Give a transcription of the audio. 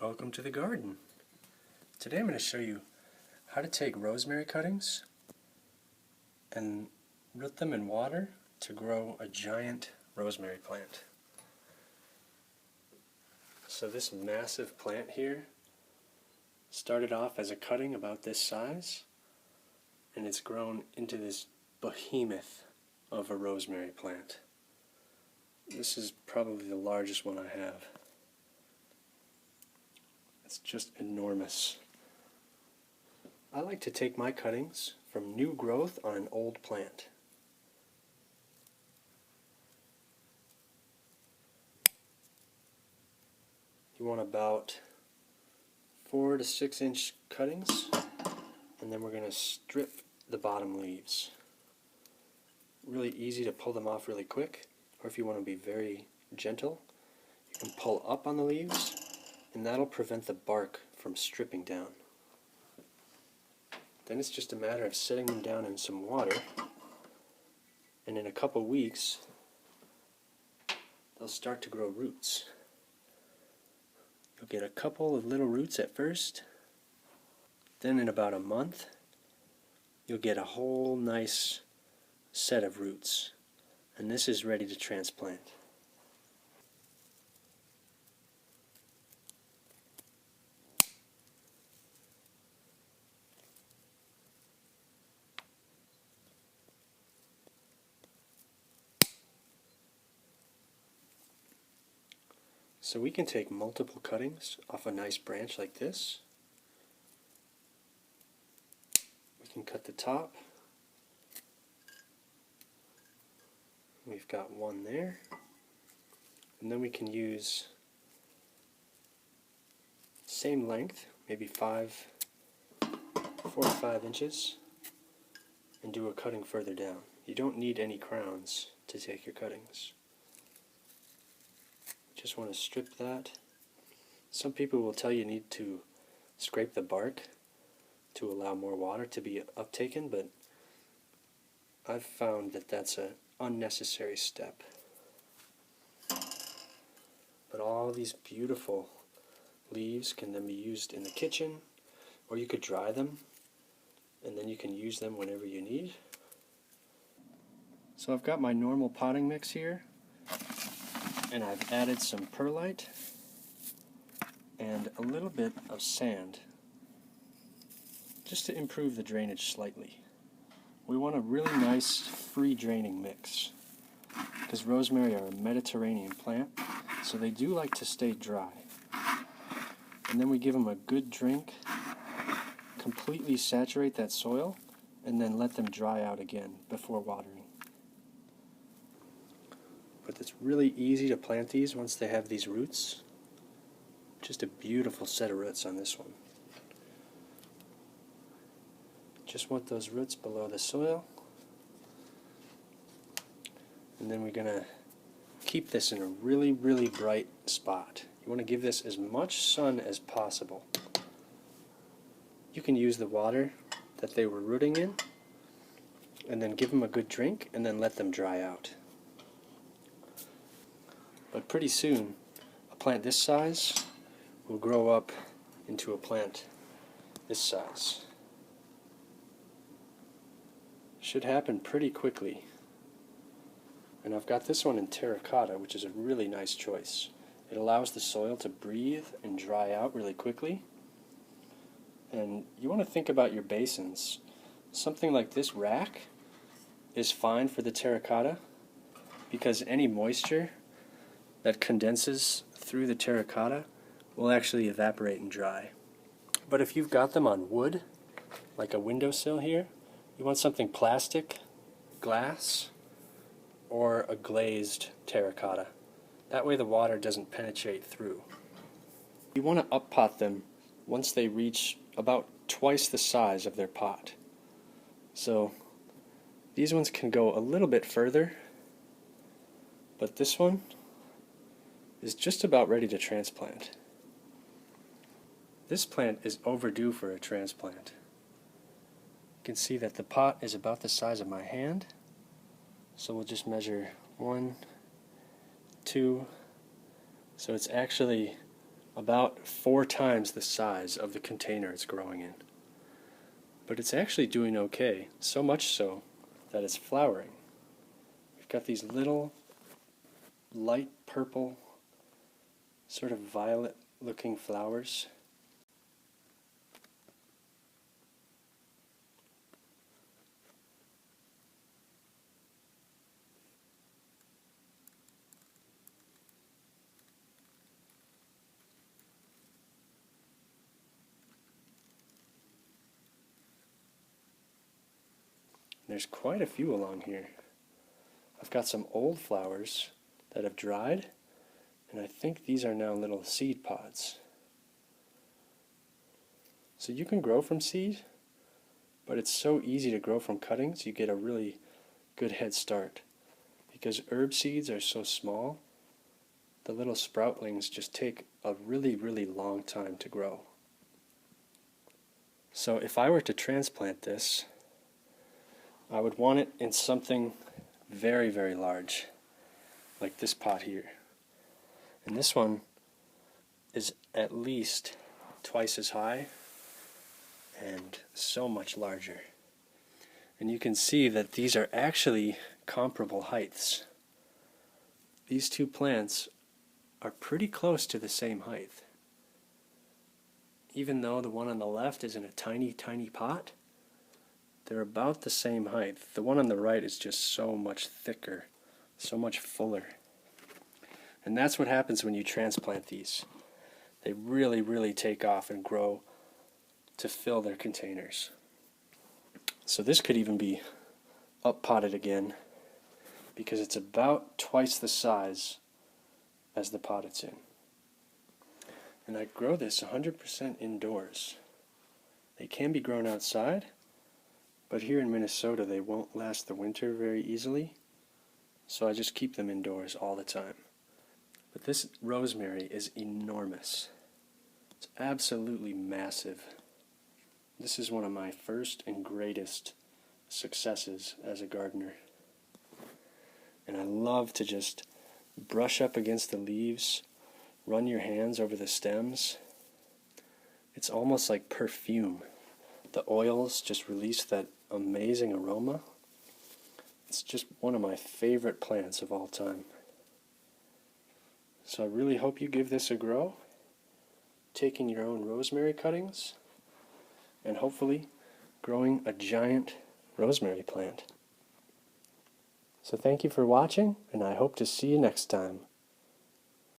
Welcome to the garden. Today I'm going to show you how to take rosemary cuttings and root them in water to grow a giant rosemary plant. So this massive plant here started off as a cutting about this size, and it's grown into this behemoth of a rosemary plant. This is probably the largest one I have. It's just enormous. I like to take my cuttings from new growth on an old plant. You want about 4 to 6 inch cuttings, and then we're going to strip the bottom leaves. Really easy to pull them off really quick, or if you want to be very gentle, you can pull up on the leaves, and that'll prevent the bark from stripping down. Then it's just a matter of setting them down in some water, and in a couple weeks they'll start to grow roots. You'll get a couple of little roots at first, then in about a month you'll get a whole nice set of roots, and this is ready to transplant. So we can take multiple cuttings off a nice branch like this. We can cut the top. We've got one there. And then we can use same length, maybe 4 to 5 inches, and do a cutting further down. You don't need any crowns to take your cuttings. Just want to strip that. Some people will tell you need to scrape the bark to allow more water to be uptaken, but I've found that that's an unnecessary step. But all these beautiful leaves can then be used in the kitchen, or you could dry them and then you can use them whenever you need. So I've got my normal potting mix here, and I've added some perlite and a little bit of sand just to improve the drainage slightly. We want a really nice free draining mix because rosemary are a Mediterranean plant, so they do like to stay dry. And then we give them a good drink, completely saturate that soil, and then let them dry out again before watering. But it's really easy to plant these once they have these roots. Just a beautiful set of roots on this one. Just want those roots below the soil. And then we're going to keep this in a really, really bright spot. You want to give this as much sun as possible. You can use the water that they were rooting in, and then give them a good drink, and then let them dry out. But pretty soon, a plant this size will grow up into a plant this size. Should happen pretty quickly. And I've got this one in terracotta, which is a really nice choice. It allows the soil to breathe and dry out really quickly. And you want to think about your basins. Something like this rack is fine for the terracotta because any moisture that condenses through the terracotta will actually evaporate and dry. But if you've got them on wood, like a windowsill here, you want something plastic, glass, or a glazed terracotta. That way the water doesn't penetrate through. You want to up-pot them once they reach about twice the size of their pot. So these ones can go a little bit further, but this one is just about ready to transplant. This plant is overdue for a transplant. You can see that the pot is about the size of my hand, so we'll just measure 1, 2, so it's actually about 4 times the size of the container it's growing in. But it's actually doing okay, so much so that it's flowering. We've got these little light purple, sort of violet looking flowers. There's quite a few along here. I've got some old flowers that have dried, and I think these are now little seed pods. So you can grow from seed, but it's so easy to grow from cuttings, you get a really good head start. Because herb seeds are so small, the little sproutlings just take a really, really long time to grow. So if I were to transplant this, I would want it in something very, very large, like this pot here. And this one is at least twice as high and so much larger. And you can see that these are actually comparable heights. These two plants are pretty close to the same height. Even though the one on the left is in a tiny, tiny pot, they're about the same height. The one on the right is just so much thicker, so much fuller. And that's what happens when you transplant these. They really, really take off and grow to fill their containers. So this could even be up potted again, because it's about twice the size as the pot it's in. And I grow this 100% indoors. They can be grown outside, but here in Minnesota they won't last the winter very easily, so I just keep them indoors all the time. But this rosemary is enormous. It's absolutely massive. This is one of my first and greatest successes as a gardener. And I love to just brush up against the leaves, run your hands over the stems. It's almost like perfume. The oils just release that amazing aroma. It's just one of my favorite plants of all time. So I really hope you give this a go, taking your own rosemary cuttings, and hopefully growing a giant rosemary plant. So thank you for watching, and I hope to see you next time.